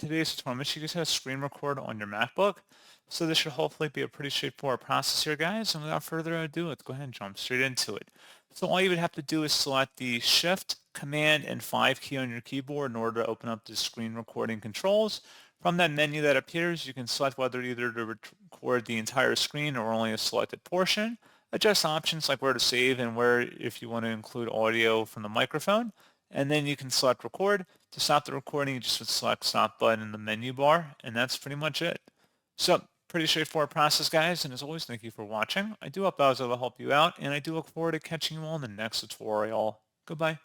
in today's tutorial, make sure you guys have a screen record on your MacBook. So this should hopefully be a pretty straightforward process here, guys. And without further ado, let's go ahead and jump straight into it. So all you would have to do is select the Shift, Command, and 5 key on your keyboard in order to open up the screen recording controls. From that menu that appears, you can select whether either to record the entire screen or only a selected portion. Adjust options like where to save and where if you want to include audio from the microphone. And then you can select record. To stop the recording, you just would select stop button in the menu bar, and that's pretty much it. So pretty straightforward process, guys, and as always, thank you for watching. I do hope I was able to help you out, and I do look forward to catching you all in the next tutorial. Goodbye.